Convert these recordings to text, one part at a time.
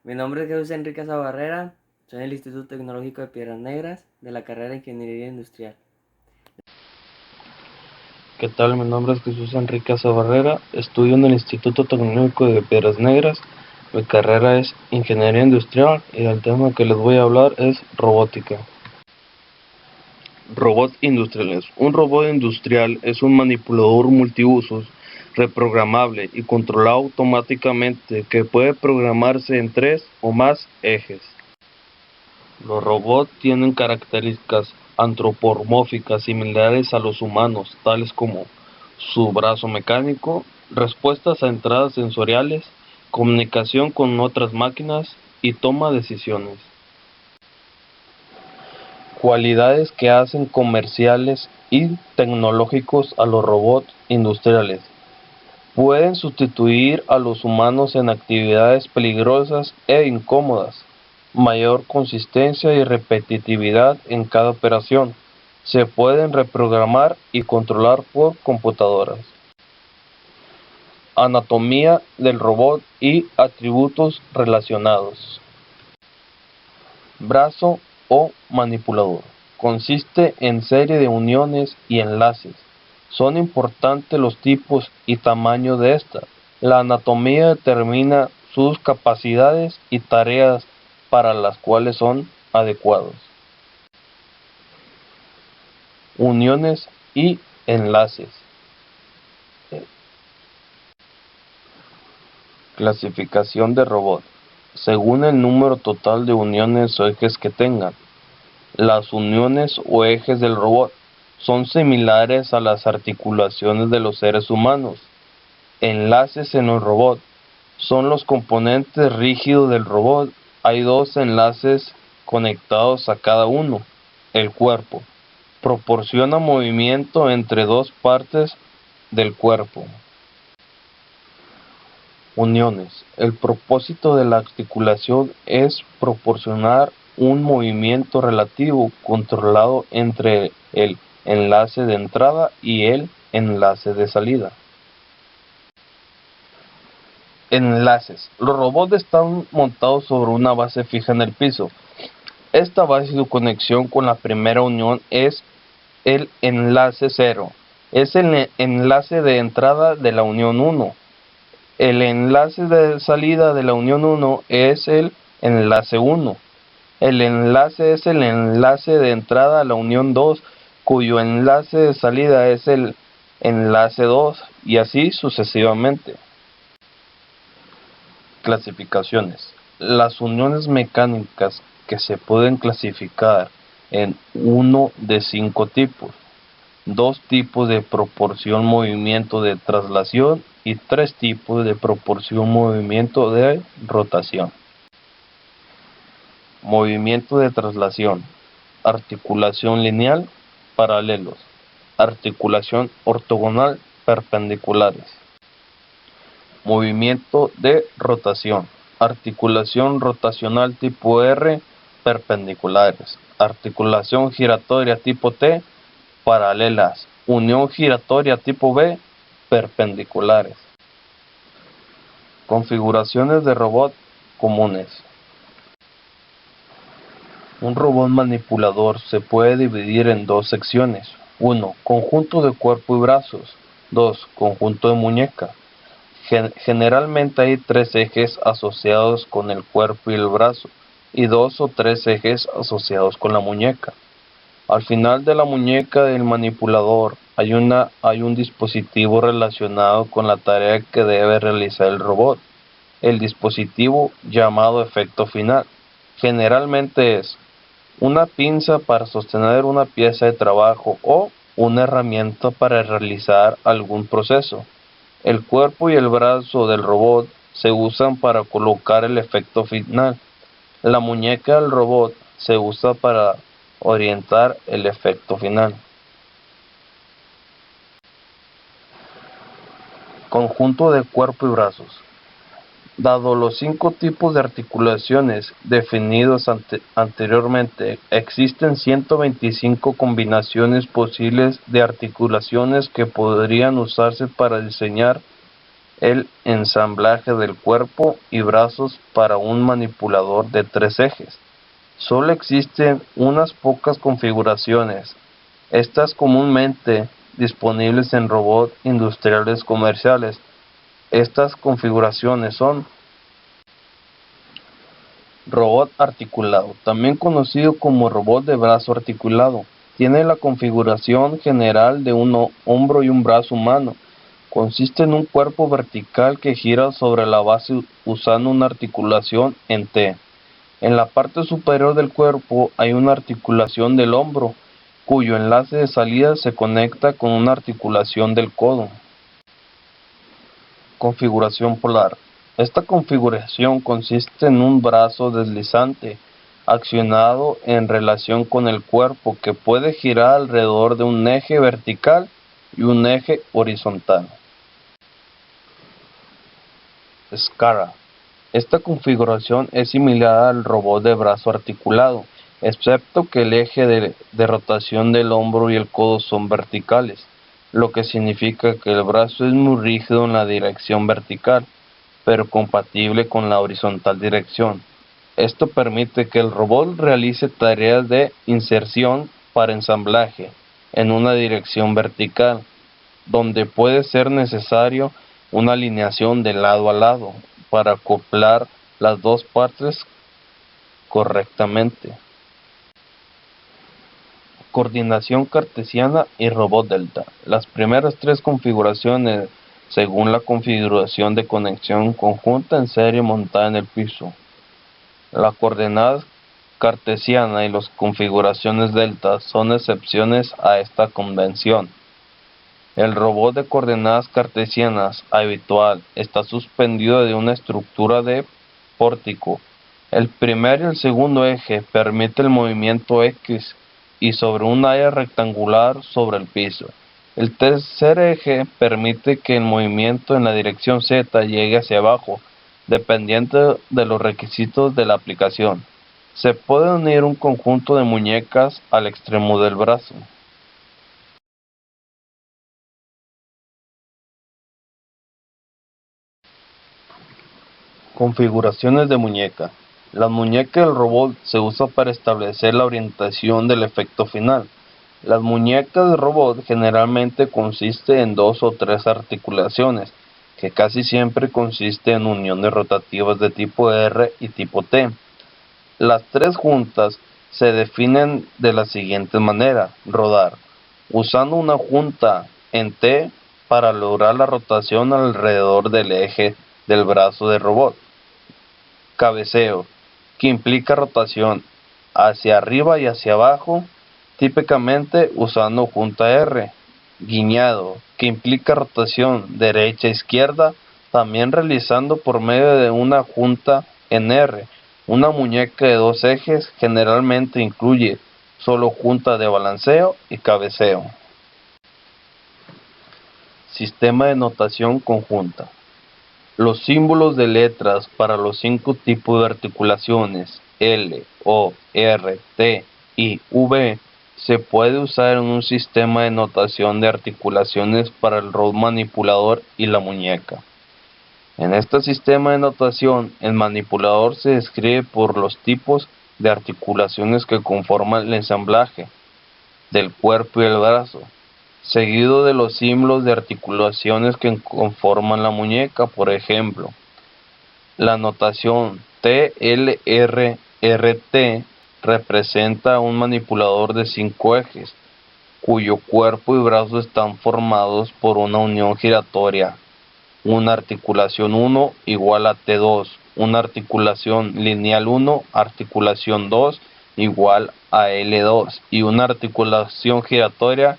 Mi nombre es Jesús Enrique Barrera, soy del Instituto Tecnológico de Piedras Negras, de la carrera de Ingeniería Industrial. ¿Qué tal? Mi nombre es Jesús Enrique Barrera, estudio en el Instituto Tecnológico de Piedras Negras. Mi carrera es Ingeniería Industrial y el tema que les voy a hablar es robótica. Robots industriales. Un robot industrial es un manipulador multiusos reprogramable y controlado automáticamente que puede programarse en 3 o más ejes. Los robots tienen características antropomórficas similares a los humanos, tales como su brazo mecánico, respuestas a entradas sensoriales, comunicación con otras máquinas y toma de decisiones. Cualidades que hacen comerciales y tecnológicos a los robots industriales. Pueden sustituir a los humanos en actividades peligrosas e incómodas. Mayor consistencia y repetitividad en cada operación. Se pueden reprogramar y controlar por computadoras. Anatomía del robot y atributos relacionados. Brazo o manipulador. Consiste en serie de uniones y enlaces. Son importantes los tipos y tamaño de esta. La anatomía determina sus capacidades y tareas para las cuales son adecuados. Uniones y enlaces. Clasificación de robot. Según el número total de uniones o ejes que tengan. Las uniones o ejes del robot son similares a las articulaciones de los seres humanos. Enlaces en el robot son los componentes rígidos del robot. Hay dos enlaces conectados a cada uno. El cuerpo proporciona movimiento entre dos partes del cuerpo. Uniones. El propósito de la articulación es proporcionar un movimiento relativo controlado entre el enlace de entrada y el enlace de salida. Enlaces. Los robots están montados sobre una base fija en el piso. Esta base y su conexión con la primera unión es el enlace 0. Es el enlace de entrada de la unión 1. El enlace de salida de la unión 1 es el enlace 1. El enlace es el enlace de entrada a la unión 2, cuyo enlace de salida es el enlace 2, y así sucesivamente. Clasificaciones. Las uniones mecánicas que se pueden clasificar en uno de 5 tipos. 2 tipos de proporción movimiento de traslación y 3 tipos de proporción movimiento de rotación. Movimiento de traslación. Articulación lineal, paralelos. Articulación ortogonal, perpendiculares. Movimiento de rotación. Articulación rotacional tipo R, perpendiculares. Articulación giratoria tipo T, paralelas. Unión giratoria tipo B, perpendiculares. Configuraciones de robot comunes. Un robot manipulador se puede dividir en 2 secciones. 1. Conjunto de cuerpo y brazos. 2. Conjunto de muñeca. Generalmente hay 3 ejes asociados con el cuerpo y el brazo, y 2 o 3 ejes asociados con la muñeca. Al final de la muñeca del manipulador hay un dispositivo relacionado con la tarea que debe realizar el robot. El dispositivo, llamado efecto final, generalmente es una pinza para sostener una pieza de trabajo o una herramienta para realizar algún proceso. El cuerpo y el brazo del robot se usan para colocar el efecto final. La muñeca del robot se usa para orientar el efecto final. Conjunto de cuerpo y brazos. Dado los 5 tipos de articulaciones definidos anteriormente, existen 125 combinaciones posibles de articulaciones que podrían usarse para diseñar el ensamblaje del cuerpo y brazos para un manipulador de 3 ejes. Solo existen unas pocas configuraciones, estas comúnmente disponibles en robots industriales comerciales. Estas configuraciones son: robot articulado, también conocido como robot de brazo articulado. Tiene la configuración general de un hombro y un brazo humano. Consiste en un cuerpo vertical que gira sobre la base usando una articulación en T. En la parte superior del cuerpo hay una articulación del hombro, cuyo enlace de salida se conecta con una articulación del codo. Configuración polar. Esta configuración consiste en un brazo deslizante accionado en relación con el cuerpo que puede girar alrededor de un eje vertical y un eje horizontal. Escala. Esta configuración es similar al robot de brazo articulado, excepto que el eje de rotación del hombro y el codo son verticales, lo que significa que el brazo es muy rígido en la dirección vertical, pero compatible con la horizontal dirección. Esto permite que el robot realice tareas de inserción para ensamblaje en una dirección vertical, donde puede ser necesario una alineación de lado a lado para acoplar las dos partes correctamente. Coordinación cartesiana y robot delta. Las primeras 3 configuraciones según la configuración de conexión conjunta en serie montada en el piso. La coordenada cartesiana y las configuraciones delta son excepciones a esta convención. El robot de coordenadas cartesianas habitual está suspendido de una estructura de pórtico. El primer y el segundo eje permite el movimiento X y sobre un área rectangular sobre el piso. El tercer eje permite que el movimiento en la dirección Z llegue hacia abajo, dependiendo de los requisitos de la aplicación. Se puede unir un conjunto de muñecas al extremo del brazo. Configuraciones de muñeca. La muñeca del robot se usa para establecer la orientación del efecto final. Las muñecas del robot generalmente consisten en 2 o 3 articulaciones, que casi siempre consisten en uniones rotativas de tipo R y tipo T. Las 3 juntas se definen de la siguiente manera: rodar, usando una junta en T para lograr la rotación alrededor del eje del brazo del robot. Cabeceo, que implica rotación hacia arriba y hacia abajo, típicamente usando junta R. Guiñado, que implica rotación derecha a izquierda, también realizando por medio de una junta en R. Una muñeca de 2 ejes generalmente incluye solo junta de balanceo y cabeceo. Sistema de notación conjunta. Los símbolos de letras para los 5 tipos de articulaciones L, O, R, T y V se puede usar en un sistema de notación de articulaciones para el robot manipulador y la muñeca. En este sistema de notación, el manipulador se describe por los tipos de articulaciones que conforman el ensamblaje del cuerpo y el brazo, seguido de los símbolos de articulaciones que conforman la muñeca. Por ejemplo, la notación TLRRT representa un manipulador de 5 ejes, cuyo cuerpo y brazo están formados por una unión giratoria. Una articulación 1 igual a T2, una articulación lineal 1, articulación 2 igual a L2 y una articulación giratoria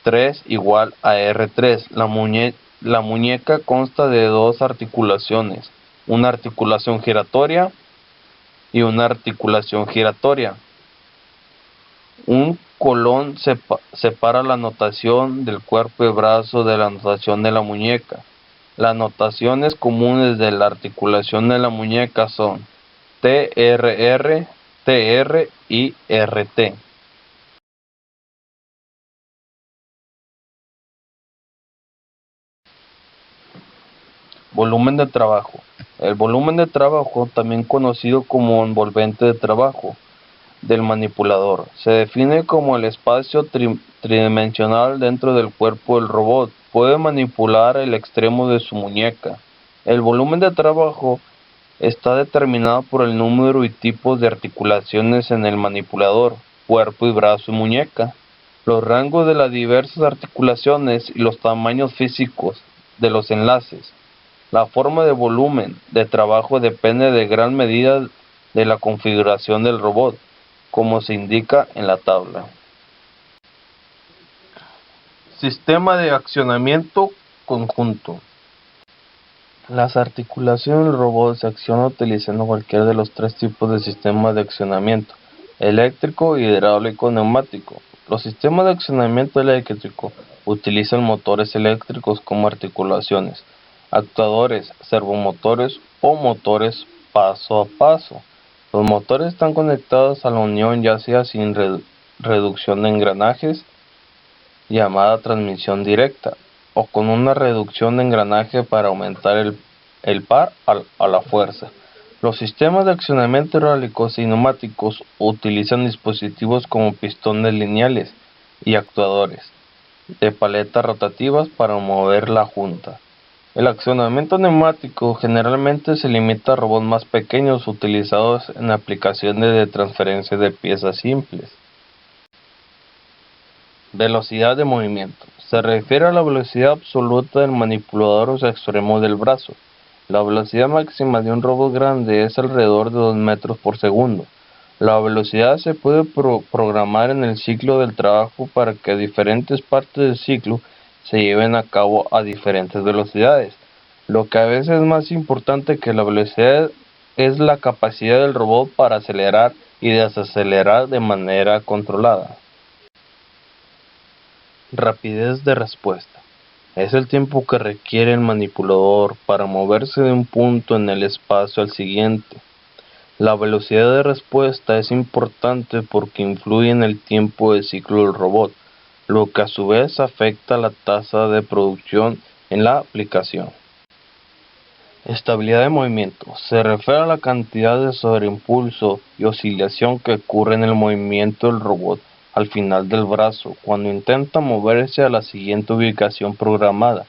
3 igual a R3. La muñeca consta de 2 articulaciones, una articulación giratoria y una articulación giratoria. Un colón separa la notación del cuerpo y brazo de la notación de la muñeca. Las notaciones comunes de la articulación de la muñeca son TRR, TR y RT. Volumen de trabajo. El volumen de trabajo, también conocido como envolvente de trabajo del manipulador, se define como el espacio tridimensional dentro del cuerpo del robot. Puede manipular el extremo de su muñeca. El volumen de trabajo está determinado por el número y tipos de articulaciones en el manipulador, cuerpo y brazo y muñeca, los rangos de las diversas articulaciones y los tamaños físicos de los enlaces. La forma de volumen de trabajo depende de gran medida de la configuración del robot, como se indica en la tabla. Sistema de accionamiento conjunto. Las articulaciones del robot se accionan utilizando cualquiera de los tres tipos de sistemas de accionamiento: eléctrico, hidráulico, neumático. Los sistemas de accionamiento eléctrico utilizan motores eléctricos como articulaciones, actuadores, servomotores o motores paso a paso. Los motores están conectados a la unión ya sea sin reducción de engranajes, llamada transmisión directa, o con una reducción de engranaje para aumentar el par a la fuerza. Los sistemas de accionamiento hidráulicos y neumáticos utilizan dispositivos como pistones lineales y actuadores de paletas rotativas para mover la junta. El accionamiento neumático generalmente se limita a robots más pequeños utilizados en aplicaciones de transferencia de piezas simples. Velocidad de movimiento. Se refiere a la velocidad absoluta del manipulador o sea extremo del brazo. La velocidad máxima de un robot grande es alrededor de 2 metros por segundo. La velocidad se puede programar en el ciclo del trabajo para que diferentes partes del ciclo se lleven a cabo a diferentes velocidades. Lo que a veces es más importante que la velocidad es la capacidad del robot para acelerar y desacelerar de manera controlada. Rapidez de respuesta. Es el tiempo que requiere el manipulador para moverse de un punto en el espacio al siguiente. La velocidad de respuesta es importante porque influye en el tiempo de ciclo del robot, lo que a su vez afecta la tasa de producción en la aplicación. Estabilidad de movimiento. Se refiere a la cantidad de sobreimpulso y oscilación que ocurre en el movimiento del robot al final del brazo cuando intenta moverse a la siguiente ubicación programada.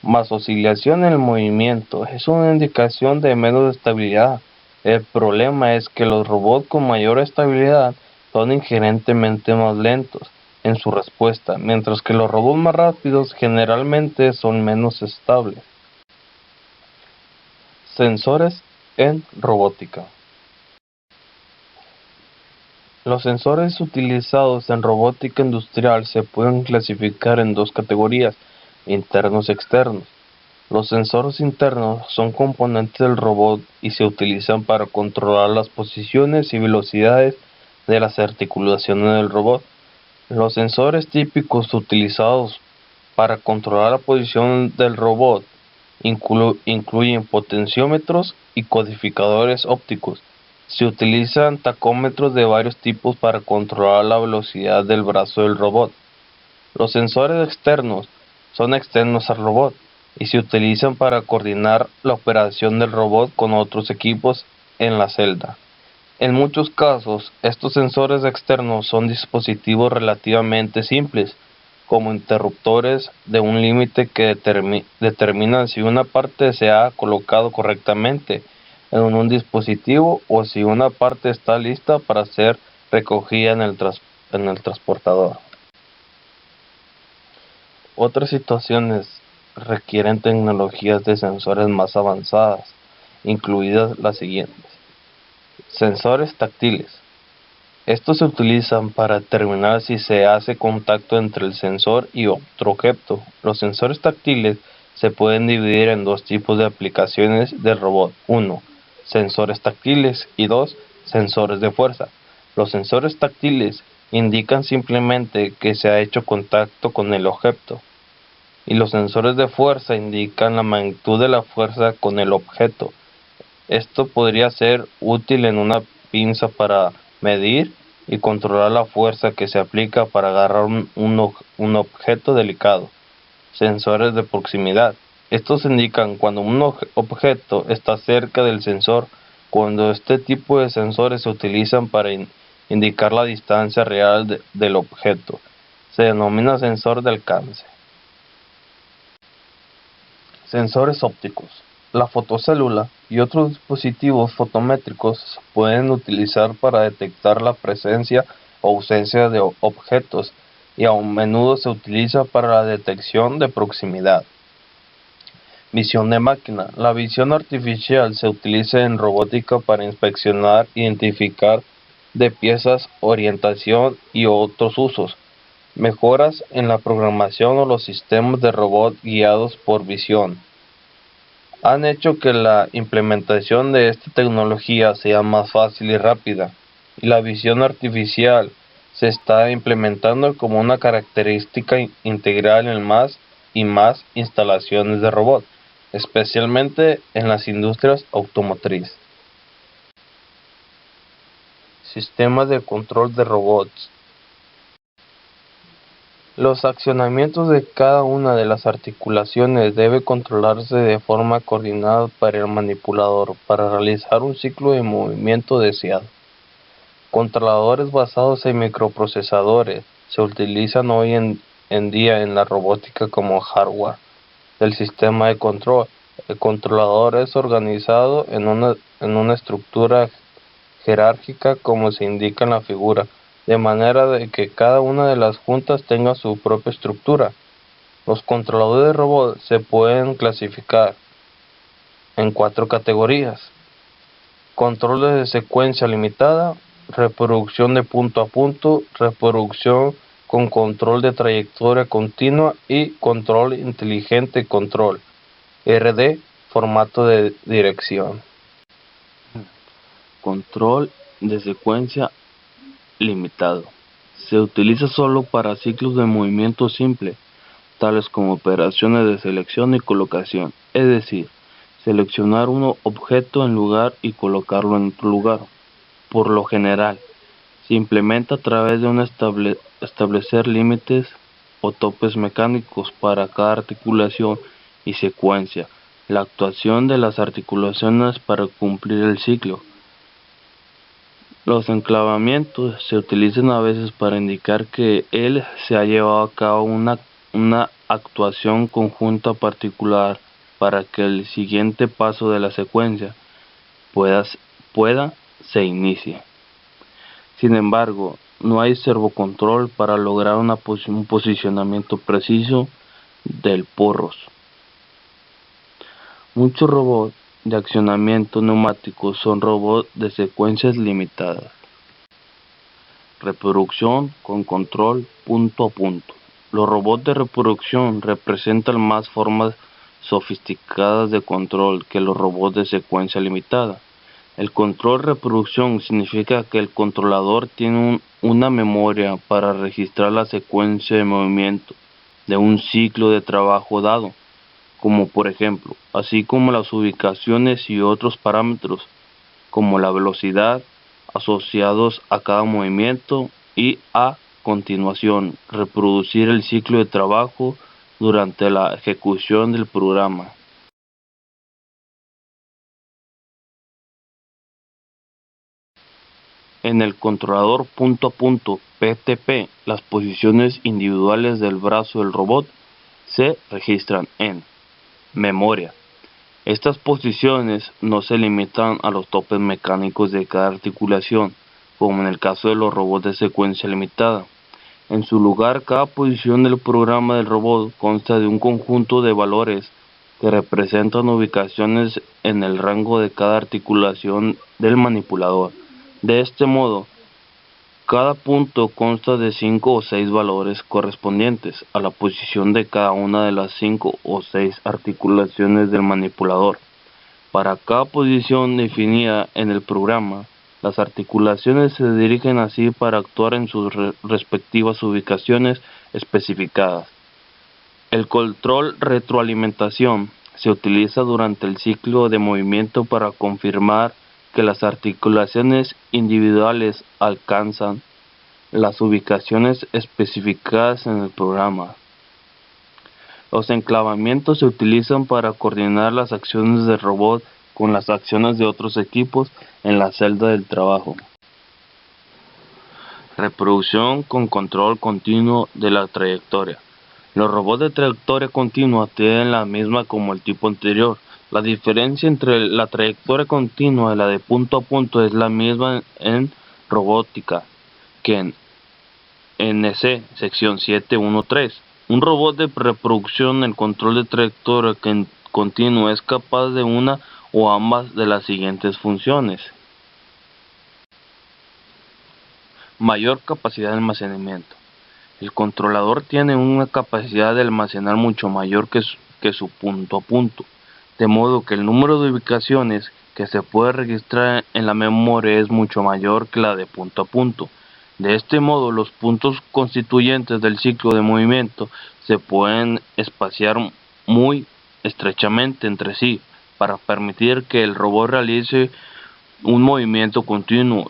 Más oscilación en el movimiento es una indicación de menos estabilidad. El problema es que los robots con mayor estabilidad son inherentemente más lentos en su respuesta, mientras que los robots más rápidos generalmente son menos estables. Sensores en robótica. Los sensores utilizados en robótica industrial se pueden clasificar en dos categorías: internos y externos. Los sensores internos son componentes del robot y se utilizan para controlar las posiciones y velocidades de las articulaciones del robot. Los sensores típicos utilizados para controlar la posición del robot incluyen potenciómetros y codificadores ópticos. Se utilizan tacómetros de varios tipos para controlar la velocidad del brazo del robot. Los sensores externos son externos al robot y se utilizan para coordinar la operación del robot con otros equipos en la celda. En muchos casos, estos sensores externos son dispositivos relativamente simples, como interruptores de un límite que determinan si una parte se ha colocado correctamente en un dispositivo o si una parte está lista para ser recogida en el transportador. Otras situaciones requieren tecnologías de sensores más avanzadas, incluidas las siguientes. Sensores táctiles. Estos se utilizan para determinar si se hace contacto entre el sensor y otro objeto. Los sensores táctiles se pueden dividir en dos tipos de aplicaciones del robot. 1. Sensores táctiles y 2. Sensores de fuerza. Los sensores táctiles indican simplemente que se ha hecho contacto con el objeto, y los sensores de fuerza indican la magnitud de la fuerza con el objeto. Esto podría ser útil en una pinza para medir y controlar la fuerza que se aplica para agarrar un objeto delicado. Sensores de proximidad. Estos indican cuando un objeto está cerca del sensor, cuando este tipo de sensores se utilizan para indicar la distancia real del objeto. Se denomina sensor de alcance. Sensores ópticos. La fotocélula y otros dispositivos fotométricos se pueden utilizar para detectar la presencia o ausencia de objetos y a menudo se utiliza para la detección de proximidad. Visión de máquina. La visión artificial se utiliza en robótica para inspeccionar, identificar de piezas, orientación y otros usos. Mejoras en la programación o los sistemas de robot guiados por visión han hecho que la implementación de esta tecnología sea más fácil y rápida, y la visión artificial se está implementando como una característica integral en más y más instalaciones de robots, especialmente en las industrias automotriz. Sistemas de control de robots. Los accionamientos de cada una de las articulaciones debe controlarse de forma coordinada para el manipulador para realizar un ciclo de movimiento deseado. Controladores basados en microprocesadores se utilizan hoy en día en la robótica como hardware del sistema de control. El controlador es organizado en una estructura jerárquica como se indica en la figura, de manera de que cada una de las juntas tenga su propia estructura. Los controladores de robots se pueden clasificar en 4 categorías: controles de secuencia limitada, reproducción de punto a punto, reproducción con control de trayectoria continua y control inteligente control, RD, formato de dirección. Control de secuencia limitado. Se utiliza solo para ciclos de movimiento simple, tales como operaciones de selección y colocación, es decir, seleccionar un objeto en lugar y colocarlo en otro lugar. Por lo general, se implementa a través de establecer límites o topes mecánicos para cada articulación y secuencia, la actuación de las articulaciones para cumplir el ciclo. Los enclavamientos se utilizan a veces para indicar que se ha llevado a cabo una actuación conjunta particular para que el siguiente paso de la secuencia pueda se inicie. Sin embargo, no hay servocontrol para lograr un posicionamiento preciso del porros. Muchos robots de accionamiento neumático son robots de secuencias limitadas. Reproducción con control punto a punto. Los robots de reproducción representan más formas sofisticadas de control que los robots de secuencia limitada. El control reproducción significa que el controlador tiene una memoria para registrar la secuencia de movimiento de un ciclo de trabajo dado, como por ejemplo, así como las ubicaciones y otros parámetros, como la velocidad, asociados a cada movimiento y a continuación reproducir el ciclo de trabajo durante la ejecución del programa. En el controlador punto a punto PTP, las posiciones individuales del brazo del robot se registran en memoria. Estas posiciones no se limitan a los topes mecánicos de cada articulación, como en el caso de los robots de secuencia limitada. En su lugar, cada posición del programa del robot consta de un conjunto de valores que representan ubicaciones en el rango de cada articulación del manipulador. De este modo, cada punto consta de 5 o 6 valores correspondientes a la posición de cada una de las 5 o 6 articulaciones del manipulador. Para cada posición definida en el programa, las articulaciones se dirigen así para actuar en sus respectivas ubicaciones especificadas. El control retroalimentación se utiliza durante el ciclo de movimiento para confirmar que las articulaciones individuales alcanzan las ubicaciones especificadas en el programa. Los enclavamientos se utilizan para coordinar las acciones del robot con las acciones de otros equipos en la celda del trabajo. Reproducción con control continuo de la trayectoria. Los robots de trayectoria continua tienen la misma como el tipo anterior. La diferencia entre la trayectoria continua y la de punto a punto es la misma en robótica que en NC, sección 7.1.3. Un robot de reproducción, el control de trayectoria continua es capaz de una o ambas de las siguientes funciones. Mayor capacidad de almacenamiento. El controlador tiene una capacidad de almacenar mucho mayor que su punto a punto, de modo que el número de ubicaciones que se puede registrar en la memoria es mucho mayor que la de punto a punto. De este modo, los puntos constituyentes del ciclo de movimiento se pueden espaciar muy estrechamente entre sí para permitir que el robot realice un movimiento continuo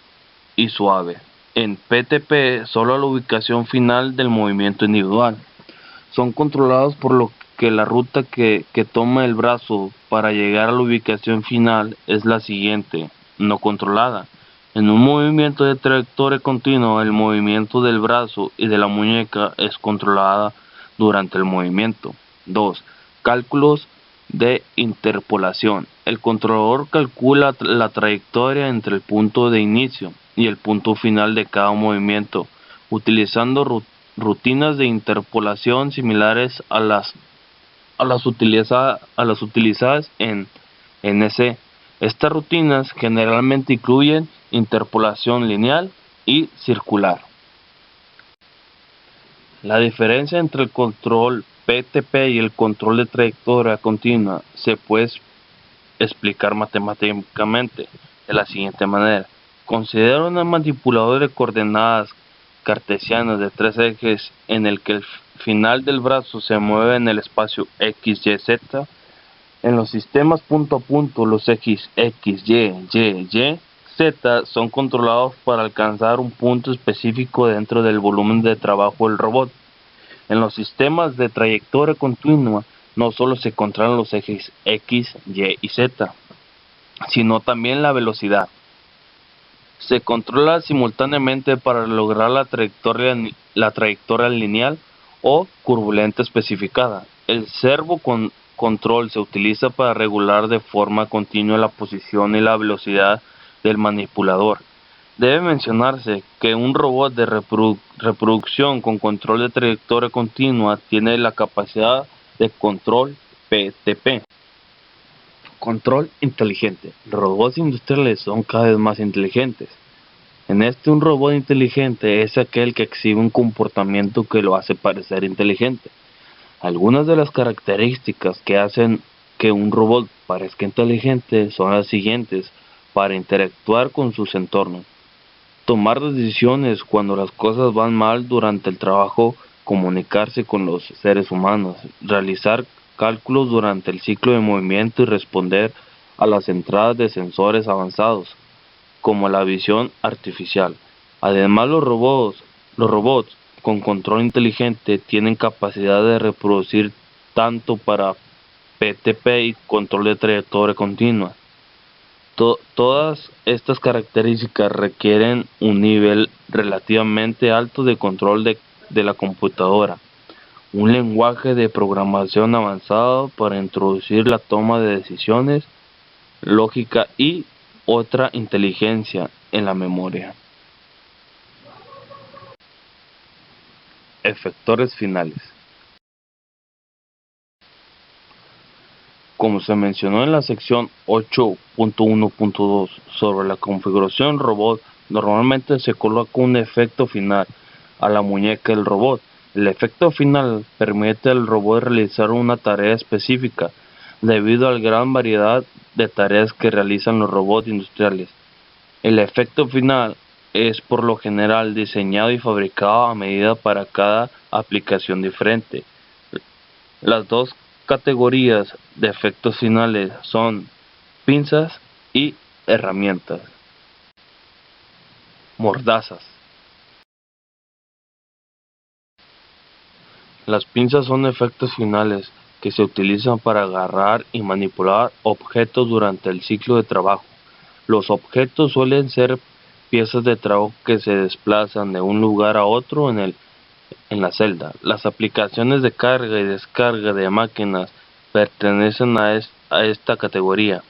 y suave. En PTP, solo la ubicación final del movimiento individual. Son controlados por lo que la ruta que toma el brazo para llegar a la ubicación final es la siguiente, no controlada. En un movimiento de trayectoria continua, el movimiento del brazo y de la muñeca es controlada durante el movimiento. 2. Cálculos de interpolación. El controlador calcula la trayectoria entre el punto de inicio y el punto final de cada movimiento, utilizando rutinas de interpolación similares a las utilizadas en NC. Estas rutinas generalmente incluyen interpolación lineal y circular. La diferencia entre el control PTP y el control de trayectoria continua se puede explicar matemáticamente de la siguiente manera. Considera un manipulador de coordenadas cartesianas de tres ejes en el que el final del brazo se mueve en el espacio x, y, z. En los sistemas punto a punto, los ejes x, y, z son controlados para alcanzar un punto específico dentro del volumen de trabajo del robot. En los sistemas de trayectoria continua, no solo se controlan los ejes x, y z, sino también la velocidad. Se controla simultáneamente para lograr la trayectoria lineal o curvulenta especificada. El servo control se utiliza para regular de forma continua la posición y la velocidad del manipulador. Debe mencionarse que un robot de reproducción con control de trayectoria continua tiene la capacidad de control PTP. Control inteligente. Los robots industriales son cada vez más inteligentes. Un robot inteligente es aquel que exhibe un comportamiento que lo hace parecer inteligente. Algunas de las características que hacen que un robot parezca inteligente son las siguientes: para interactuar con sus entornos, tomar decisiones cuando las cosas van mal durante el trabajo, comunicarse con los seres humanos, realizar cálculos durante el ciclo de movimiento y responder a las entradas de sensores avanzados, como la visión artificial. Además, los robots con control inteligente tienen capacidad de reproducir tanto para PTP y control de trayectoria continua. Todas estas características requieren un nivel relativamente alto de control de la computadora, un lenguaje de programación avanzado para introducir la toma de decisiones, lógica y otra inteligencia en la memoria. Efectores finales. Como se mencionó en la sección 8.1.2 sobre la configuración robot, normalmente se coloca un efecto final a la muñeca del robot. El efecto final permite al robot realizar una tarea específica debido a la gran variedad de tareas que realizan los robots industriales. El efecto final es por lo general diseñado y fabricado a medida para cada aplicación diferente. Las dos categorías de efectos finales son pinzas y herramientas. Mordazas. Las pinzas son efectos finales que se utilizan para agarrar y manipular objetos durante el ciclo de trabajo. Los objetos suelen ser piezas de trabajo que se desplazan de un lugar a otro en la celda. Las aplicaciones de carga y descarga de máquinas pertenecen a esta categoría.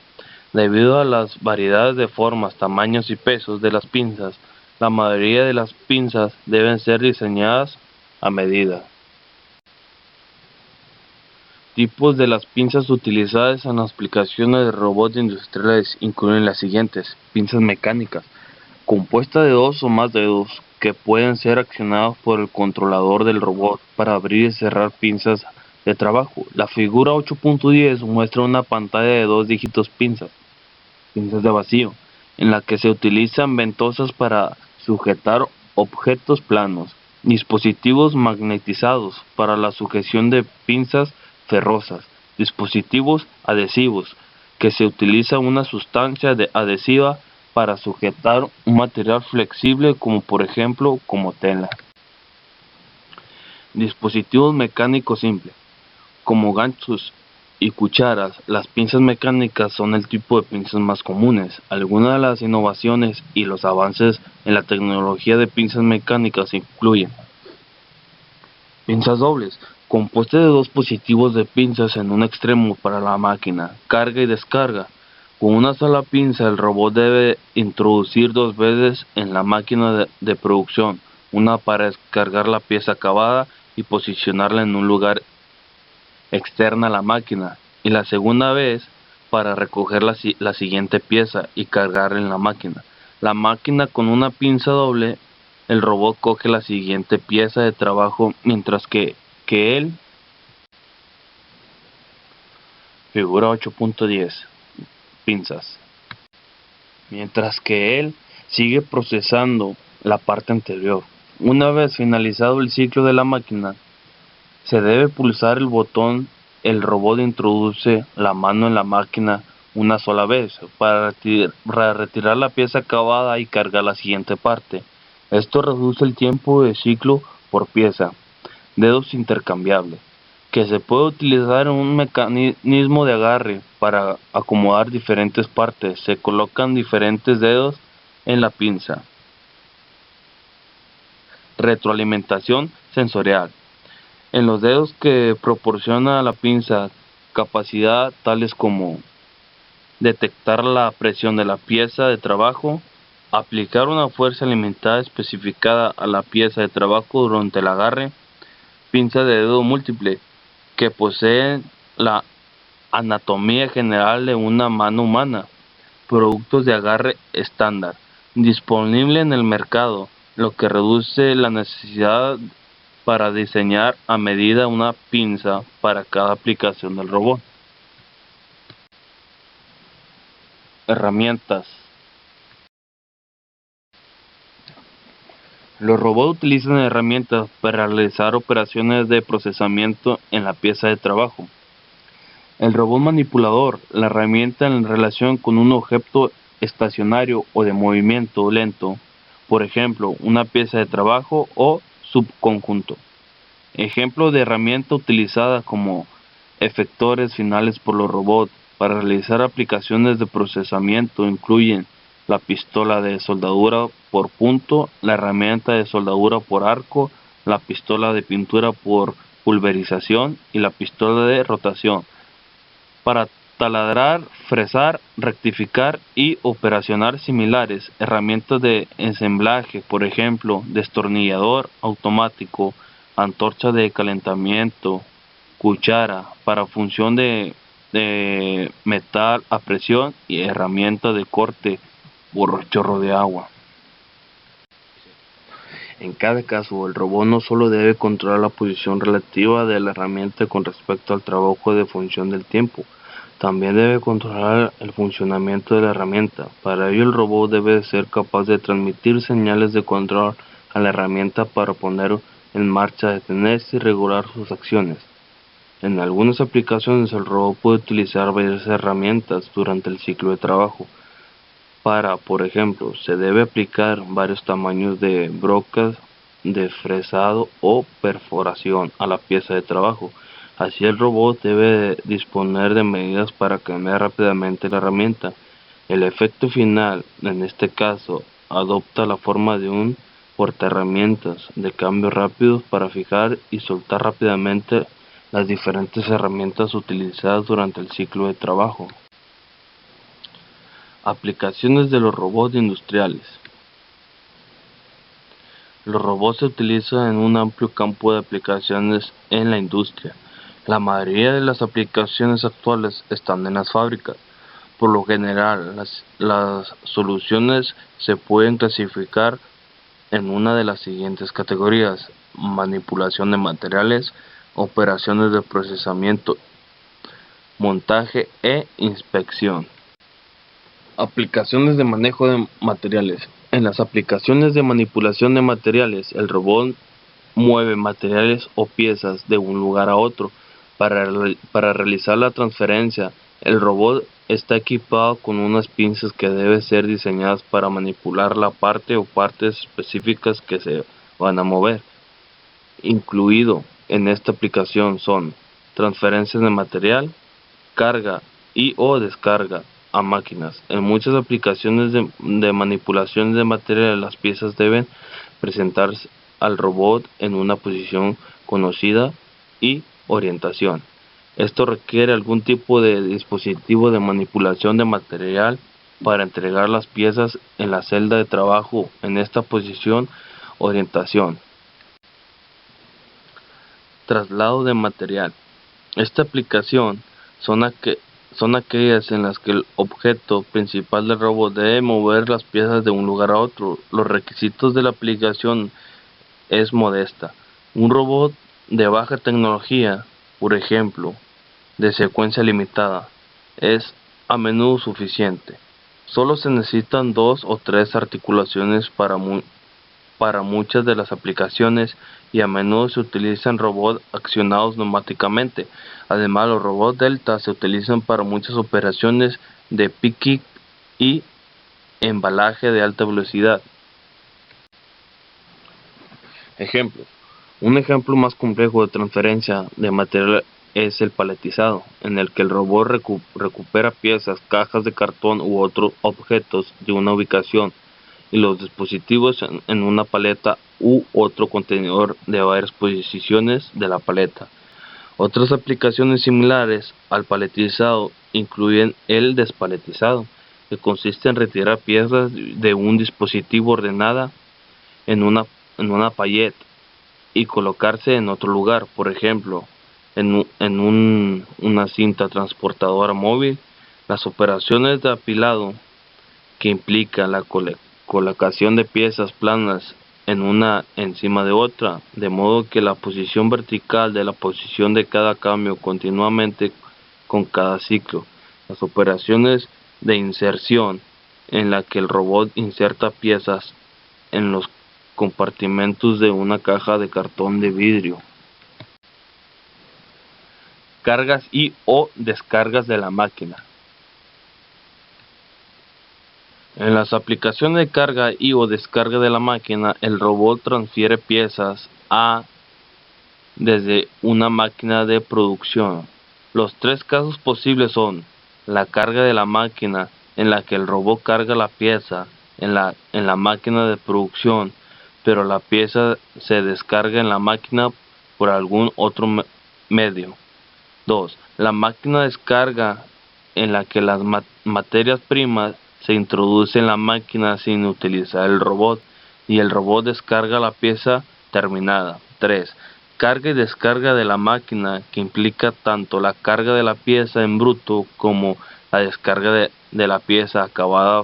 Debido a las variedades de formas, tamaños y pesos de las pinzas, la mayoría de las pinzas deben ser diseñadas a medida. Tipos de las pinzas utilizadas en las aplicaciones de robots industriales incluyen las siguientes: pinzas mecánicas, compuesta de dos o más dedos, que pueden ser accionados por el controlador del robot para abrir y cerrar pinzas de trabajo. La figura 8.10 muestra una pantalla de dos dígitos pinzas de vacío, en la que se utilizan ventosas para sujetar objetos planos, dispositivos magnetizados para la sujeción de pinzas ferrosas, dispositivos adhesivos, que se utiliza una sustancia adhesiva para sujetar un material flexible como por ejemplo como tela. Dispositivos mecánicos simples, como ganchos y cucharas. Las pinzas mecánicas son el tipo de pinzas más comunes. Algunas de las innovaciones y los avances en la tecnología de pinzas mecánicas incluyen: pinzas dobles, compuestas de dos dispositivos de pinzas en un extremo para la máquina, carga y descarga. Con una sola pinza el robot debe introducir dos veces en la máquina de producción, una para descargar la pieza acabada y posicionarla en un lugar externa a la máquina, y la segunda vez para recoger la siguiente pieza y cargarla en la máquina. La máquina con una pinza doble, el robot coge la siguiente pieza de trabajo mientras que él. Figura 8.10. Pinzas. Mientras que él sigue procesando la parte anterior. Una vez finalizado el ciclo de la máquina, se debe pulsar el botón. El robot introduce la mano en la máquina una sola vez para retirar la pieza acabada y cargar la siguiente parte. Esto reduce el tiempo de ciclo por pieza. Dedos intercambiables, que se puede utilizar en un mecanismo de agarre para acomodar diferentes partes. Se colocan diferentes dedos en la pinza. Retroalimentación sensorial. En los dedos que proporciona la pinza capacidad tales como detectar la presión de la pieza de trabajo, aplicar una fuerza limitada especificada a la pieza de trabajo durante el agarre. Pinzas de dedo múltiple, que poseen la anatomía general de una mano humana. Productos de agarre estándar, disponible en el mercado, lo que reduce la necesidad para diseñar a medida una pinza para cada aplicación del robot. Herramientas. Los robots utilizan herramientas para realizar operaciones de procesamiento en la pieza de trabajo. El robot manipulador, la herramienta en relación con un objeto estacionario o de movimiento lento, por ejemplo, una pieza de trabajo o subconjunto. Ejemplo de herramienta utilizada como efectores finales por los robots para realizar aplicaciones de procesamiento incluyen la pistola de soldadura por punto, la herramienta de soldadura por arco, la pistola de pintura por pulverización y la pistola de rotación para taladrar, fresar, rectificar y operacionar similares. Herramientas de ensamblaje, por ejemplo, destornillador automático, antorcha de calentamiento, cuchara para función de metal a presión y herramienta de corte por chorro de agua. En cada caso, el robot no solo debe controlar la posición relativa de la herramienta con respecto al trabajo de función del tiempo, también debe controlar el funcionamiento de la herramienta. Para ello, el robot debe ser capaz de transmitir señales de control a la herramienta para poner en marcha, detenerse y regular sus acciones. En algunas aplicaciones, el robot puede utilizar varias herramientas durante el ciclo de trabajo. Por ejemplo, se debe aplicar varios tamaños de brocas de fresado o perforación a la pieza de trabajo. Así el robot debe disponer de medidas para cambiar rápidamente la herramienta. El efecto final, en este caso, adopta la forma de un portaherramientas de cambio rápidos para fijar y soltar rápidamente las diferentes herramientas utilizadas durante el ciclo de trabajo. Aplicaciones de los robots industriales. Los robots se utilizan en un amplio campo de aplicaciones en la industria. La mayoría de las aplicaciones actuales están en las fábricas. Por lo general, las soluciones se pueden clasificar en una de las siguientes categorías: manipulación de materiales, operaciones de procesamiento, montaje e inspección. Aplicaciones de manejo de materiales. En las aplicaciones de manipulación de materiales, el robot mueve materiales o piezas de un lugar a otro. Para realizar la transferencia, el robot está equipado con unas pinzas que deben ser diseñadas para manipular la parte o partes específicas que se van a mover. Incluido en esta aplicación son transferencias de material, carga y o descarga a máquinas. En muchas aplicaciones de manipulación de material, las piezas deben presentarse al robot en una posición conocida y orientación. Esto requiere algún tipo de dispositivo de manipulación de material para entregar las piezas en la celda de trabajo en esta posición orientación. Traslado de material. Esta aplicación son aquellas en las que el objeto principal del robot debe mover las piezas de un lugar a otro. Los requisitos de la aplicación es modesta. Un robot de baja tecnología, por ejemplo, de secuencia limitada, es a menudo suficiente. Solo se necesitan 2 o 3 articulaciones para muchas de las aplicaciones, y a menudo se utilizan robots accionados neumáticamente. Además, los robots Delta se utilizan para muchas operaciones de picking y embalaje de alta velocidad. Ejemplos. Un ejemplo más complejo de transferencia de material es el paletizado, en el que el robot recupera piezas, cajas de cartón u otros objetos de una ubicación y los dispositivos en una paleta u otro contenedor de varias posiciones de la paleta. Otras aplicaciones similares al paletizado incluyen el despaletizado, que consiste en retirar piezas de un dispositivo ordenada en una pallet y colocarse en otro lugar, por ejemplo, una cinta transportadora móvil. Las operaciones de apilado, que implican la colocación de piezas planas en una encima de otra, de modo que la posición vertical de la posición de cada cambio continuamente con cada ciclo. Las operaciones de inserción, en la que el robot inserta piezas en los compartimentos de una caja de cartón de vidrio. Cargas y o descargas de la máquina. En las aplicaciones de carga y o descarga de la máquina, el robot transfiere piezas desde una máquina de producción. Los 3 casos posibles son: la carga de la máquina, en la que el robot carga la pieza en la máquina de producción, pero la pieza se descarga en la máquina por algún otro medio. 2. La máquina descarga, en la que las materias primas se introducen en la máquina sin utilizar el robot, y el robot descarga la pieza terminada. 3. Carga y descarga de la máquina, que implica tanto la carga de la pieza en bruto como la descarga de la pieza acabada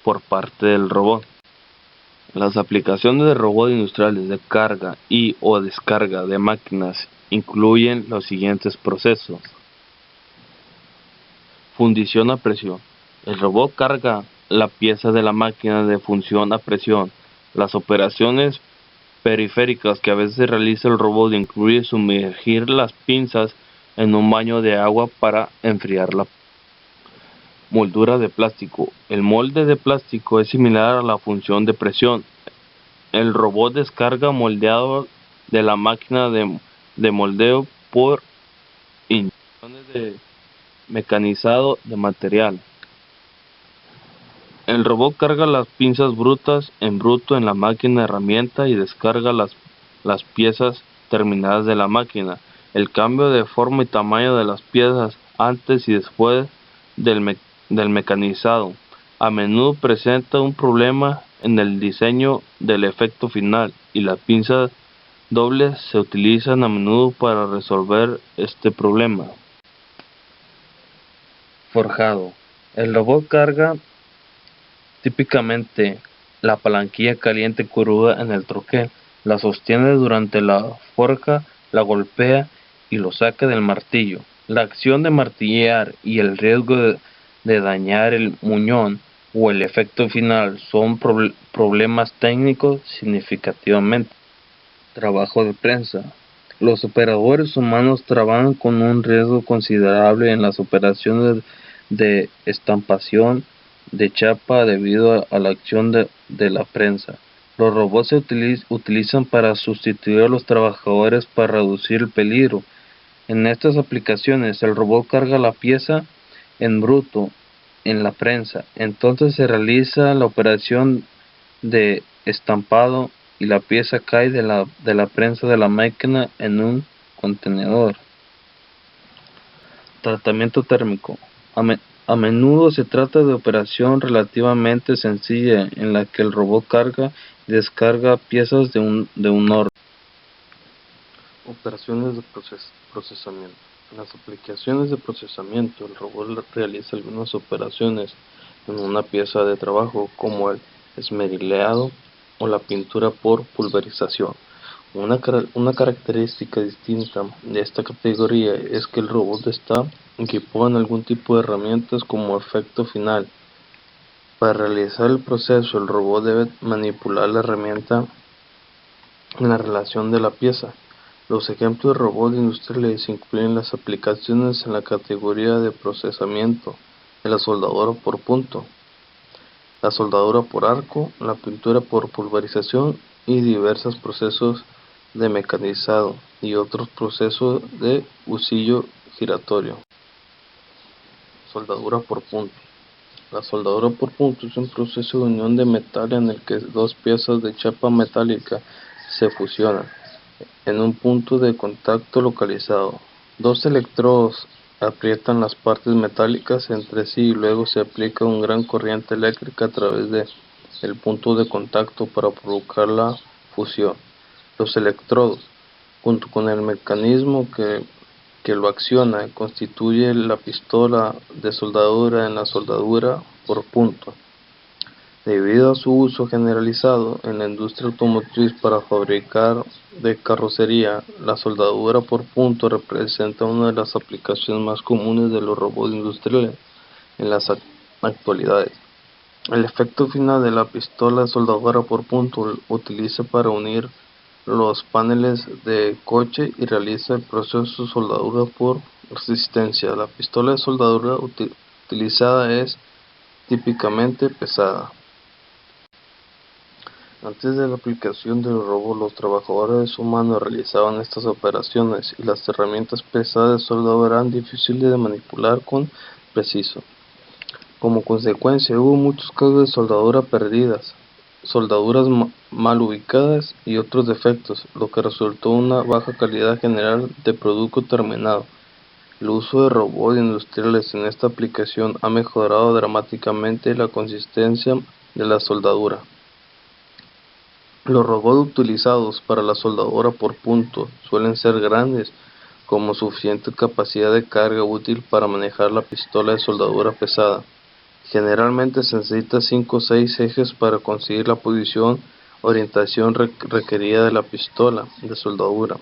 por parte del robot. Las aplicaciones de robots industriales de carga y o descarga de máquinas incluyen los siguientes procesos. Fundición a presión. El robot carga la pieza de la máquina de fundición a presión. Las operaciones periféricas que a veces realiza el robot incluyen sumergir las pinzas en un baño de agua para enfriarla. Moldura de plástico. El molde de plástico es similar a la función de presión. El robot descarga moldeado de la máquina de moldeo por inyecciones de mecanizado de material. El robot carga las pinzas brutas en bruto en la máquina herramienta y descarga las piezas terminadas de la máquina. El cambio de forma y tamaño de las piezas antes y después del mecanizado a menudo presenta un problema en el diseño del efecto final, y las pinzas dobles se utilizan a menudo para resolver este problema. Forjado. El robot carga típicamente la palanquilla caliente cruda en el troquel, la sostiene durante la forja, la golpea y lo saca del martillo. La acción de martillear y el riesgo de dañar el muñón o el efecto final son problemas técnicos significativamente. Trabajo de prensa. Los operadores humanos trabajan con un riesgo considerable en las operaciones de estampación de chapa debido a la acción de la prensa. Los robots se utilizan para sustituir a los trabajadores para reducir el peligro. En estas aplicaciones, el robot carga la pieza en bruto en la prensa. Entonces se realiza la operación de estampado y la pieza cae de la prensa de la máquina en un contenedor. Tratamiento térmico. A menudo se trata de operación relativamente sencilla en la que el robot carga y descarga piezas de un horno. Operaciones de procesamiento. En las aplicaciones de procesamiento, el robot realiza algunas operaciones en una pieza de trabajo, como el esmerileado o la pintura por pulverización. Una característica distinta de esta categoría es que el robot está equipado en algún tipo de herramientas como efecto final. Para realizar el proceso, el robot debe manipular la herramienta en la relación de la pieza. Los ejemplos de robots industriales incluyen las aplicaciones en la categoría de procesamiento de la soldadura por punto, la soldadura por arco, la pintura por pulverización y diversos procesos de mecanizado y otros procesos de husillo giratorio. Soldadura por punto. La soldadura por punto es un proceso de unión de metal en el que dos piezas de chapa metálica se fusionan en un punto de contacto localizado. Dos electrodos aprietan las partes metálicas entre sí y luego se aplica una gran corriente eléctrica a través del punto de contacto para provocar la fusión. Los electrodos, junto con el mecanismo que lo acciona, constituye la pistola de soldadura en la soldadura por punto. Debido a su uso generalizado en la industria automotriz para fabricar de carrocería, la soldadura por punto representa una de las aplicaciones más comunes de los robots industriales en las actualidades. El efecto final de la pistola de soldadura por punto utiliza para unir los paneles de coche y realiza el proceso de soldadura por resistencia. La pistola de soldadura utilizada es típicamente pesada. Antes de la aplicación del robot, los trabajadores humanos realizaban estas operaciones y las herramientas pesadas de soldadura eran difíciles de manipular con preciso. Como consecuencia, hubo muchos casos de soldadura perdidas, soldaduras mal ubicadas y otros defectos, lo que resultó en una baja calidad general de producto terminado. El uso de robots industriales en esta aplicación ha mejorado dramáticamente la consistencia de la soldadura. Los robots utilizados para la soldadura por punto suelen ser grandes, con suficiente capacidad de carga útil para manejar la pistola de soldadura pesada. Generalmente se necesita 5 o 6 ejes para conseguir la posición orientación requerida de la pistola de soldadura.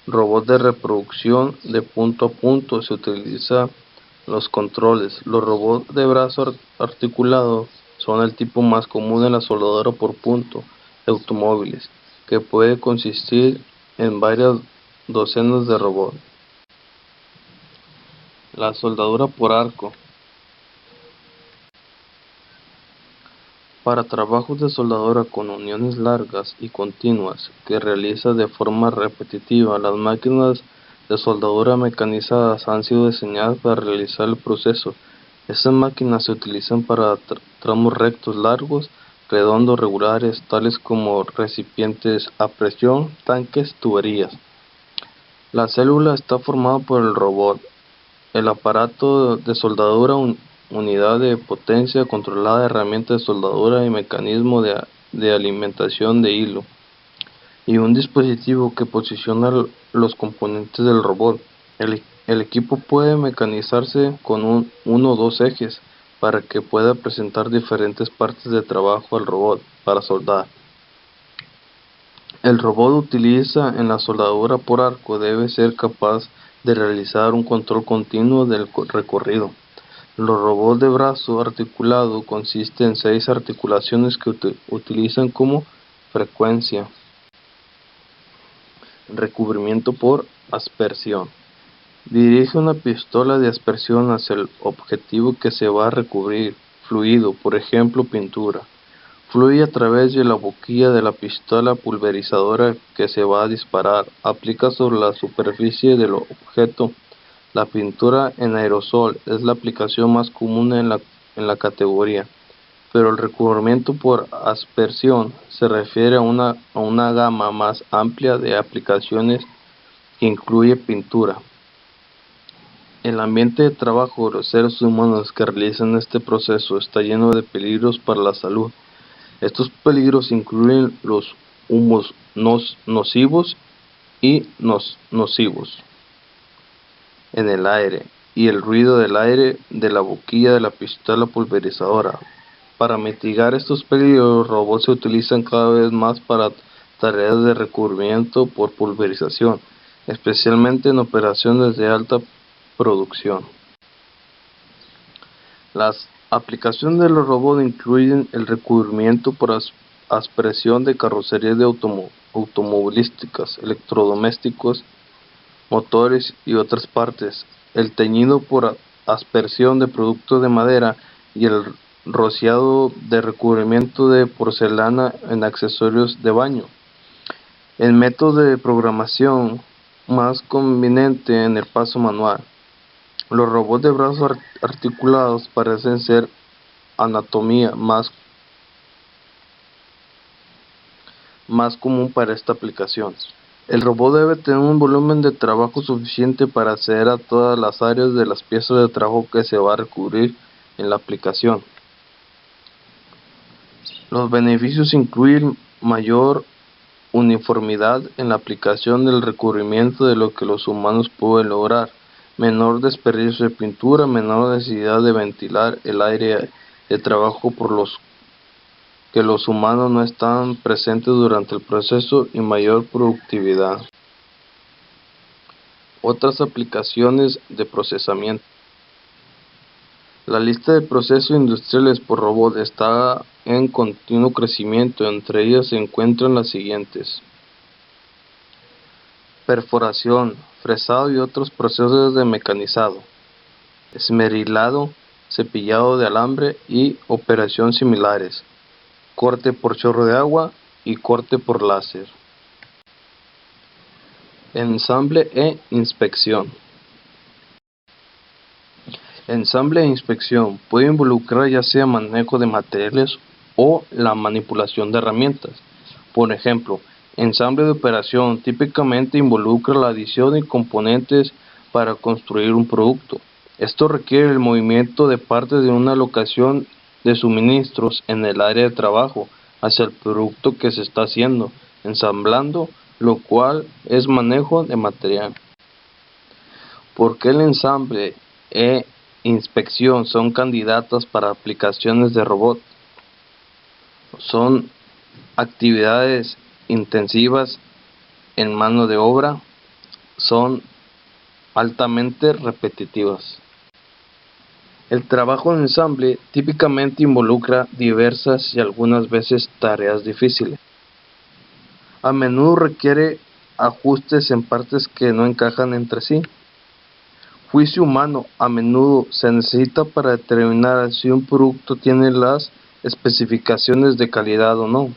Robot de reproducción de punto a punto se utilizan los controles. Los robots de brazo articulado son el tipo más común en la soldadura por punto de automóviles, que puede consistir en varias docenas de robots. La soldadura por arco. Para trabajos de soldadura con uniones largas y continuas que realiza de forma repetitiva, las máquinas de soldadura mecanizadas han sido diseñadas para realizar el proceso. Estas máquinas se utilizan para tramos rectos largos, redondos, regulares, tales como recipientes a presión, tanques, tuberías. La célula está formada por el robot, el aparato de soldadura, unidad de potencia controlada, herramienta de soldadura y mecanismo de alimentación de hilo, y un dispositivo que posiciona los componentes del robot. El equipo puede mecanizarse con uno o dos ejes para que pueda presentar diferentes partes de trabajo al robot para soldar. El robot utiliza en la soldadura por arco debe ser capaz de realizar un control continuo del recorrido. Los robots de brazo articulado consisten en 6 articulaciones que utilizan como frecuencia. Recubrimiento por aspersión. Dirige una pistola de aspersión hacia el objetivo que se va a recubrir. Fluido, por ejemplo pintura. Fluye a través de la boquilla de la pistola pulverizadora que se va a disparar. Aplica sobre la superficie del objeto. La pintura en aerosol es la aplicación más común en la categoría, pero el recubrimiento por aspersión se refiere a una gama más amplia de aplicaciones que incluye pintura. El ambiente de trabajo de los seres humanos que realizan este proceso está lleno de peligros para la salud. Estos peligros incluyen los humos nocivos y nocivos en el aire y el ruido del aire de la boquilla de la pistola pulverizadora. Para mitigar estos peligros, los robots se utilizan cada vez más para tareas de recubrimiento por pulverización, especialmente en operaciones de alta producción. Las aplicaciones de los robots incluyen el recubrimiento por aspersión de carrocerías de automovilísticas, electrodomésticos, motores y otras partes, el teñido por aspersión de productos de madera y el rociado de recubrimiento de porcelana en accesorios de baño. El método de programación más conveniente en el paso manual. Los robots de brazos articulados parecen ser anatomía más común para esta aplicación. El robot debe tener un volumen de trabajo suficiente para acceder a todas las áreas de las piezas de trabajo que se va a recubrir en la aplicación. Los beneficios incluyen mayor uniformidad en la aplicación del recubrimiento de lo que los humanos pueden lograr, menor desperdicio de pintura, menor necesidad de ventilar el área de trabajo por los que los humanos no están presentes durante el proceso y mayor productividad. Otras aplicaciones de procesamiento. La lista de procesos industriales por robot está en continuo crecimiento, entre ellas se encuentran las siguientes: perforación, fresado y otros procesos de mecanizado, esmerilado, cepillado de alambre y operación similares, corte por chorro de agua y corte por láser. Ensamble e inspección. Ensamble e inspección puede involucrar ya sea manejo de materiales o la manipulación de herramientas. Por ejemplo, ensamble de operación típicamente involucra la adición de componentes para construir un producto. Esto requiere el movimiento de partes de una locación de suministros en el área de trabajo hacia el producto que se está ensamblando, lo cual es manejo de material. ¿Por qué el ensamble e inspección son candidatas para aplicaciones de robot? Son actividades intensivas en mano de obra, son altamente repetitivas. El trabajo en ensamble típicamente involucra diversas y algunas veces tareas difíciles. A menudo requiere ajustes en partes que no encajan entre sí. Juicio humano a menudo se necesita para determinar si un producto tiene las especificaciones de calidad o no.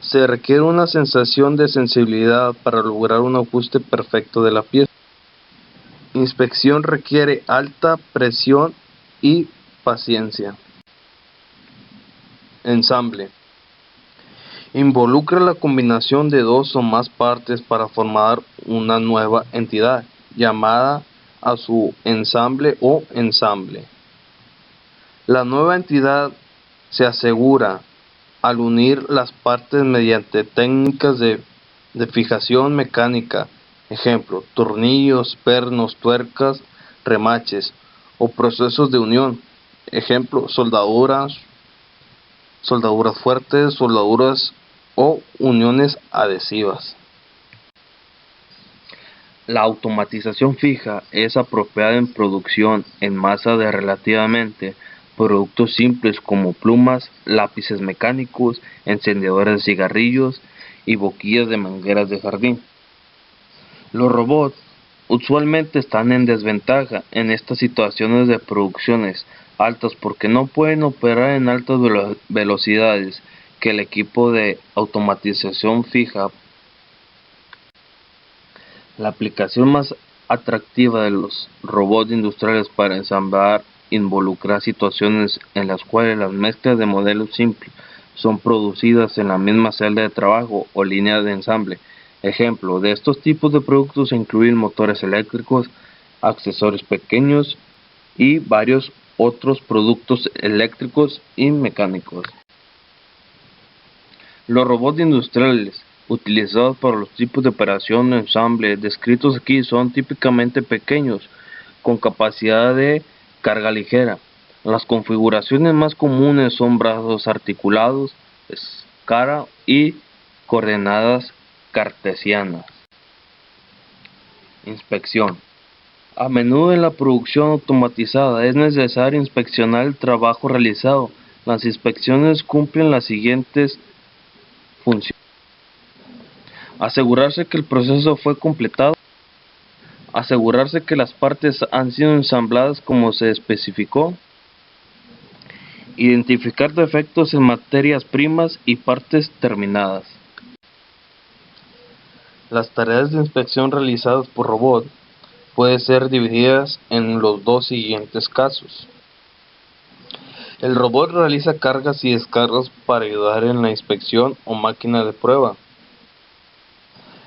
Se requiere una sensación de sensibilidad para lograr un ajuste perfecto de la pieza. Inspección requiere alta presión y paciencia. Ensamble. Involucra la combinación de dos o más partes para formar una nueva entidad, llamada a su ensamble o ensamble. La nueva entidad se asegura al unir las partes mediante técnicas de fijación mecánica, ejemplo, tornillos, pernos, tuercas, remaches, o procesos de unión, ejemplo, soldaduras fuertes, soldaduras o uniones adhesivas. La automatización fija es apropiada en producción en masa de relativamente productos simples como plumas, lápices mecánicos, encendedores de cigarrillos y boquillas de mangueras de jardín. Los robots usualmente están en desventaja en estas situaciones de producciones altas porque no pueden operar en altas velocidades que el equipo de automatización fija. La aplicación más atractiva de los robots industriales para ensamblar involucra situaciones en las cuales las mezclas de modelos simples son producidas en la misma celda de trabajo o línea de ensamble. Ejemplo de estos tipos de productos incluyen motores eléctricos, accesorios pequeños y varios otros productos eléctricos y mecánicos. Los robots industriales utilizados para los tipos de operación de ensamble descritos aquí son típicamente pequeños, con capacidad de carga ligera. Las configuraciones más comunes son brazos articulados, escara y coordenadas cartesianas. Inspección. A menudo en la producción automatizada es necesario inspeccionar el trabajo realizado. Las inspecciones cumplen las siguientes funciones: asegurarse que el proceso fue completado, asegurarse que las partes han sido ensambladas como se especificó, identificar defectos en materias primas y partes terminadas. Las tareas de inspección realizadas por robot pueden ser divididas en los dos siguientes casos. El robot realiza cargas y descargas para ayudar en la inspección o máquina de prueba.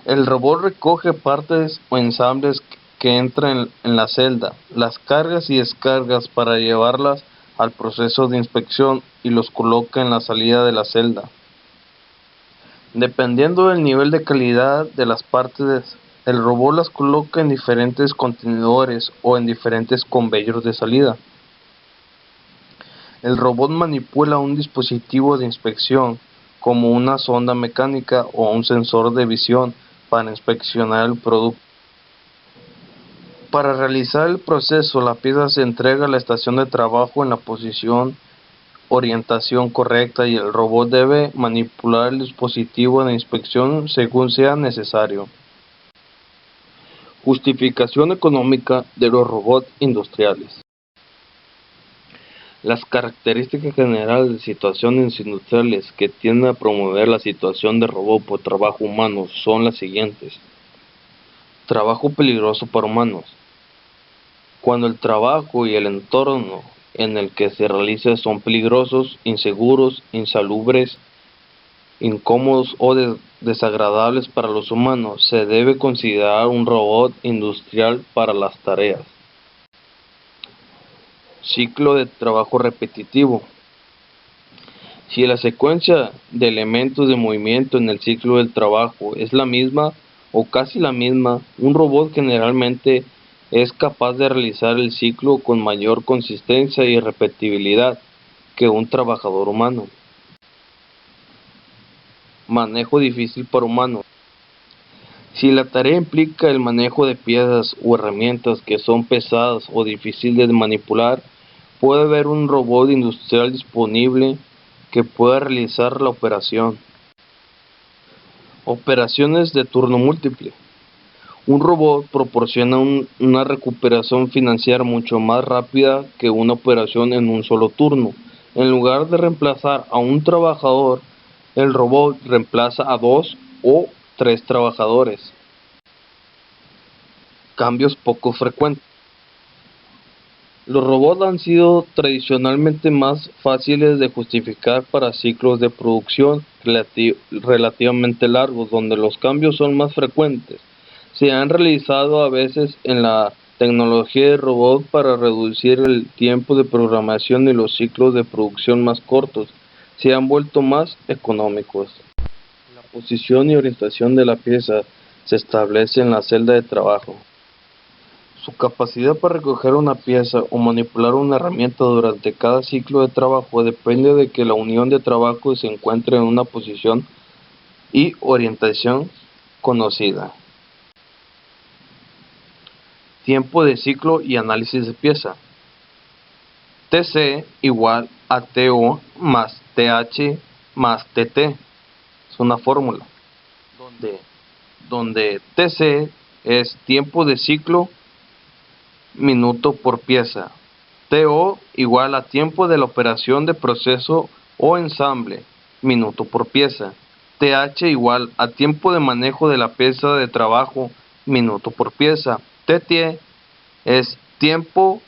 El robot recoge partes o ensambles que entran en la celda, las cargas y descargas para llevarlas al proceso de inspección y los coloca en la salida de la celda. Dependiendo del nivel de calidad de las partes, el robot las coloca en diferentes contenedores o en diferentes conveyors de salida. El robot manipula un dispositivo de inspección como una sonda mecánica o un sensor de visión para inspeccionar el producto. Para realizar el proceso, la pieza se entrega a la estación de trabajo en la posición orientación correcta y el robot debe manipular el dispositivo de inspección según sea necesario. Justificación económica de los robots industriales. Las características generales de situaciones industriales que tienden a promover la situación de robot por trabajo humano son las siguientes. Trabajo peligroso para humanos. Cuando el trabajo y el entorno en el que se realiza son peligrosos, inseguros, insalubres, incómodos o desagradables para los humanos, se debe considerar un robot industrial para las tareas. Ciclo de trabajo repetitivo. Si la secuencia de elementos de movimiento en el ciclo del trabajo es la misma o casi la misma, un robot generalmente es capaz de realizar el ciclo con mayor consistencia y repetibilidad que un trabajador humano. Manejo difícil para humanos. Si la tarea implica el manejo de piezas o herramientas que son pesadas o difíciles de manipular, puede haber un robot industrial disponible que pueda realizar la operación. Operaciones de turno múltiple. Un robot proporciona una recuperación financiera mucho más rápida que una operación en un solo turno. En lugar de reemplazar a un trabajador, el robot reemplaza a 2 o 3 trabajadores. Cambios poco frecuentes. Los robots han sido tradicionalmente más fáciles de justificar para ciclos de producción relativamente largos, donde los cambios son más frecuentes. Se han realizado a veces en la tecnología de robot para reducir el tiempo de programación y los ciclos de producción más cortos. Se han vuelto más económicos. La posición y orientación de la pieza se establece en la celda de trabajo. Su capacidad para recoger una pieza o manipular una herramienta durante cada ciclo de trabajo depende de que la unión de trabajo se encuentre en una posición y orientación conocida. Tiempo de ciclo y análisis de pieza. TC igual a TO más TH más TT. Es una fórmula donde TC es tiempo de ciclo minuto por pieza. TO igual a tiempo de la operación de proceso o ensamble, minuto por pieza. TH igual a tiempo de manejo de la pieza de trabajo, minuto por pieza. TT es tiempo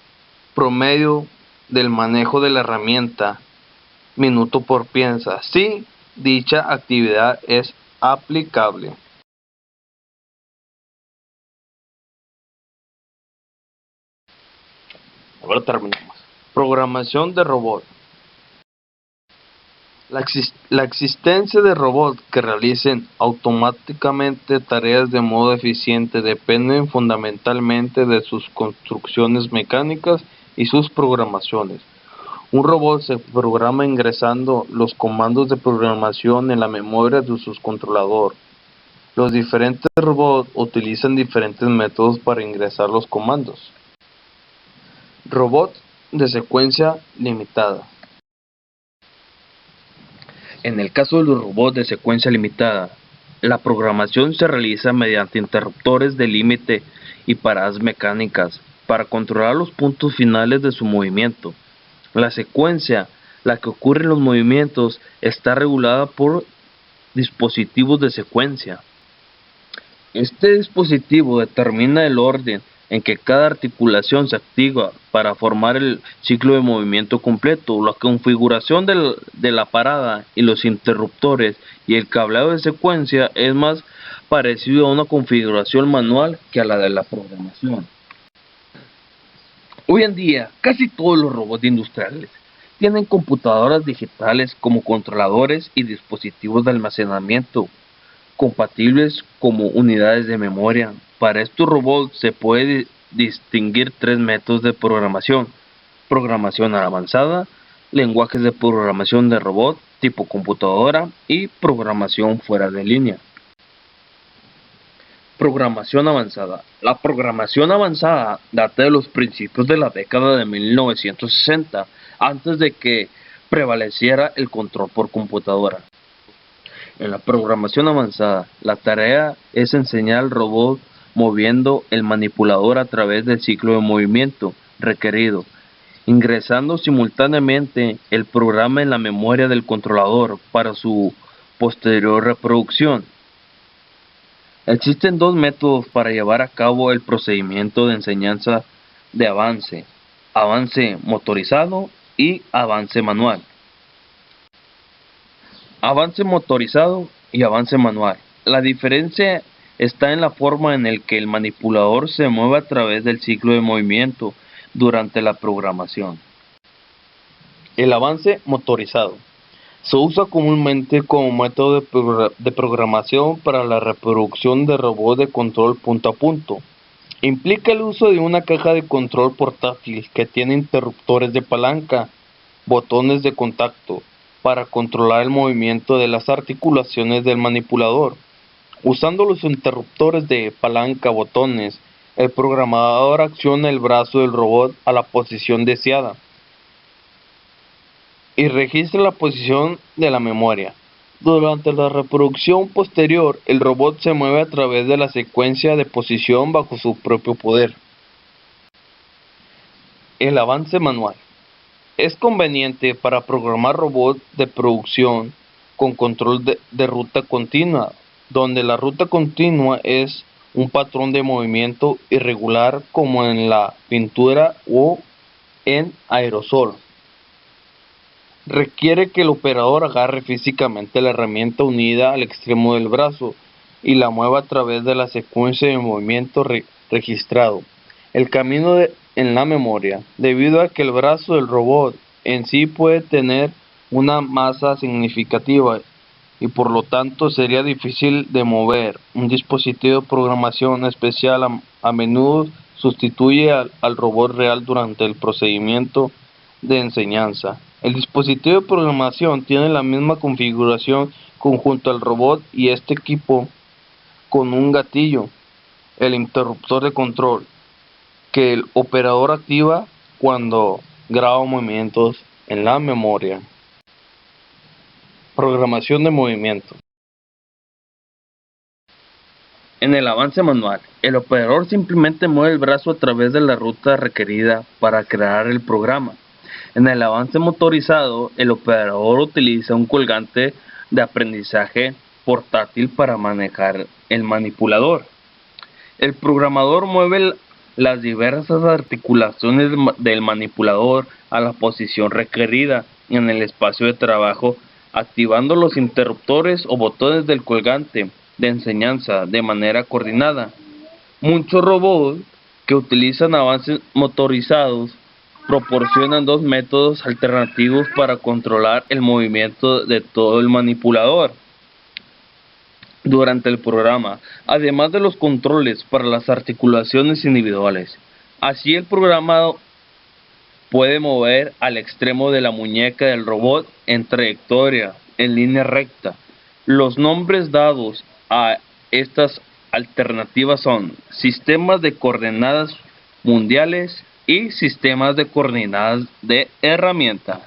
promedio del manejo de la herramienta, minuto por pieza, si dicha actividad es aplicable. Ahora terminamos. Programación de robot. La existencia de robots que realicen automáticamente tareas de modo eficiente dependen fundamentalmente de sus construcciones mecánicas y sus programaciones. Un robot se programa ingresando los comandos de programación en la memoria de su controlador. Los diferentes robots utilizan diferentes métodos para ingresar los comandos. Robot de secuencia limitada. En el caso de los robots de secuencia limitada, la programación se realiza mediante interruptores de límite y paradas mecánicas para controlar los puntos finales de su movimiento. La secuencia, la que ocurre en los movimientos, está regulada por dispositivos de secuencia. Este dispositivo determina el orden en que cada articulación se activa para formar el ciclo de movimiento completo. La configuración de la parada y los interruptores y el cableado de secuencia es más parecido a una configuración manual que a la de la programación. Hoy en día, casi todos los robots industriales tienen computadoras digitales como controladores y dispositivos de almacenamiento compatibles como unidades de memoria. Para estos robots se puede distinguir 3 métodos de programación: programación avanzada, lenguajes de programación de robot tipo computadora y programación fuera de línea. Programación avanzada. La programación avanzada data de los principios de la década de 1960, antes de que prevaleciera el control por computadora. En la programación avanzada, la tarea es enseñar al robot moviendo el manipulador a través del ciclo de movimiento requerido, ingresando simultáneamente el programa en la memoria del controlador para su posterior reproducción. Existen 2 métodos para llevar a cabo el procedimiento de enseñanza de avance: avance motorizado y avance manual. Avance motorizado y avance manual. La diferencia está en la forma en la que el manipulador se mueve a través del ciclo de movimiento durante la programación. El avance motorizado se usa comúnmente como método de programación para la reproducción de robots de control punto a punto. Implica el uso de una caja de control portátil que tiene interruptores de palanca, botones de contacto, para controlar el movimiento de las articulaciones del manipulador. Usando los interruptores de palanca botones, el programador acciona el brazo del robot a la posición deseada y registra la posición de la memoria. Durante la reproducción posterior, el robot se mueve a través de la secuencia de posición bajo su propio poder. El avance manual. Es conveniente para programar robots de producción con control de ruta continua, donde la ruta continua es un patrón de movimiento irregular como en la pintura o en aerosol. Requiere que el operador agarre físicamente la herramienta unida al extremo del brazo y la mueva a través de la secuencia de movimiento registrado. El camino en la memoria, debido a que el brazo del robot en sí puede tener una masa significativa y por lo tanto sería difícil de mover. Un dispositivo de programación especial a menudo sustituye al robot real durante el procedimiento de enseñanza. El dispositivo de programación tiene la misma configuración conjunto al robot y este equipo con un gatillo, el interruptor de control, que el operador activa cuando graba movimientos en la memoria. Programación de movimiento. En el avance manual, el operador simplemente mueve el brazo a través de la ruta requerida para crear el programa. En el avance motorizado, el operador utiliza un colgante de aprendizaje portátil para manejar el manipulador. El programador mueve las diversas articulaciones del manipulador a la posición requerida en el espacio de trabajo, activando los interruptores o botones del colgante de enseñanza de manera coordinada. Muchos robots que utilizan avances motorizados proporcionan dos métodos alternativos para controlar el movimiento de todo el manipulador durante el programa, además de los controles para las articulaciones individuales. Así el programado puede mover al extremo de la muñeca del robot en trayectoria, en línea recta. Los nombres dados a estas alternativas son sistemas de coordenadas mundiales y sistemas de coordenadas de herramienta.